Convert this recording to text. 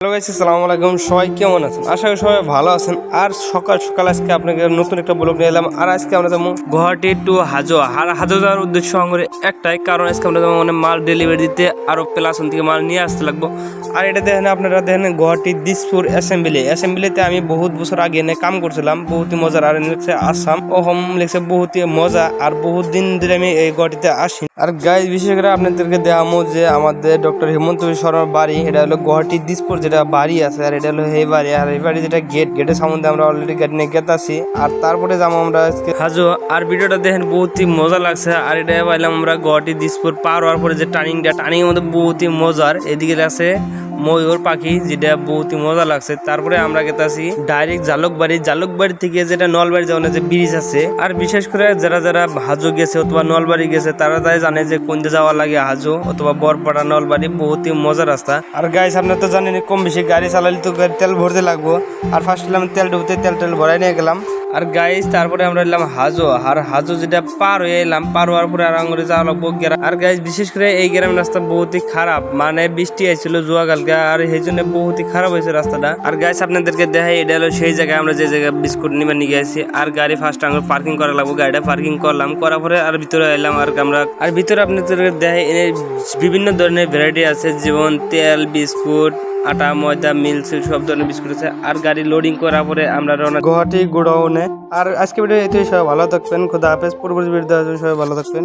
Hello guys, আসসালামু আলাইকুম। সবাই কেমন আছেন? আশা করি সবাই ভালো আছেন। আর সকাল সকাল আজকে আপনাকে নতুন একটা ব্লগ নিয়ে এলাম। আর আজকে আমরা যাবো গুয়াহাটি টু হাজো। আর হাজো যাওয়ার উদ্দেশ্য আমাদের একটাই, কারণ আজকে আমরা যাবো মানে মাল ডেলিভারি দিতে, আরো প্লাস থেকে মাল নিয়ে আসতে লাগবো। আর এটা দেখেন, আপনারা দেখেন গুয়াহাটি দিসপুর অ্যাসেম্বলিতে আমি বহুত বছর আগে এনে কাম করছিলাম। বহুত মজার। আর লিখছে আসাম ও হোম, লিখছে বহুত মজা। আর বহুত দিন ধরে আমি এই গুয়াহাটিতে আসি। আর গাইজ, বিশেষ করে আপনাদেরকে দেখামো যে আমাদের ডক্টর হেমন্ত বিশ্ব শর্মার বাড়ি। এটা হলো গুয়াহাটি দিসপুর যেটা বাড়ি আছে, আর এটা হলো এই বাড়ি। আর এই বাড়ি যেটা গেটের সামনে আমরা অলরেডি গেট নিয়ে গেতাছি। আর তারপরে যাবো আমরা আজকে হাজো। আর ভিডিওটা দেখেন, বহুতই মজা লাগছে। আর এটা পাইলাম আমরা গুয়াহাটি দিসপুর পার হওয়ার পরে যে টার্নিং এর মধ্যে বহুতই মজার। এদিকে আছে ময়ূর পাখি, যেটা বহুতই মজা লাগছে। তারপরে আমরা গেতাছি ডাইরেক্ট জালুকবাড়ি থেকে যেটা নলবাড়ি যাওয়ার যে ব্রিজ আছে। আর বিশেষ করে যারা যারা হাজো গেছে অথবা নলবাড়ি গেছে, তারা তাই জানে যে কোনতে যাওয়া লাগে হাজো অথবা বরপাড়া নলবাড়ি। বহুতই মজার রাস্তা। আর গাইস, আপনারা তো জানেন কম বেশি গাড়ি চালালে তো তেল ভরতে লাগবো। আর ফার্স্ট আমি তেল ঢুকতে তেল ভরাই নিয়ে গেলাম। আর গাইস, তারপরে আমরা এলাম হাজো। আর হাজো যেটা পার হয়ে এলাম, পার হওয়ার পরে আর আঙুরে যাওয়া লাগবো গ্রাম। আর গাইস, বিশেষ করে এই গ্রামের রাস্তা বহুতই খারাপ, মানে বৃষ্টি আইছিল জুয়া কালকে, আর এই জন্য বহুতই খারাপ হয়েছে রাস্তাটা। আর গাইস, আপনাদেরকে দেখাই, এটা হলো সেই জায়গায় আমরা যে জায়গায় বিস্কুট নিবে নিয়ে গেছি। আর গাড়ি ফার্স্ট আঙুর পার্কিং করা লাগবো। গাড়িটা পার্কিং করলাম, করার পরে আর ভিতরে এলাম। আর আমরা আর ভিতরে আপনাদেরকে দেখাই, বিভিন্ন ধরনের ভ্যারাইটি আছে, যেমন তেল, বিস্কুট, আটা, ময়দা, মিল্ক, সব ধরনের বিস্কুট আছে। আর গাড়ি লোডিং করার পরে আমরা রওনা গুয়াহাটি গোডাউনে। আর আজকে ভিডিও এতেই, সবাই ভালো থাকবেন। খোদা হাফেজ। পরবর্তী ভিডিও সবাই ভালো থাকবেন।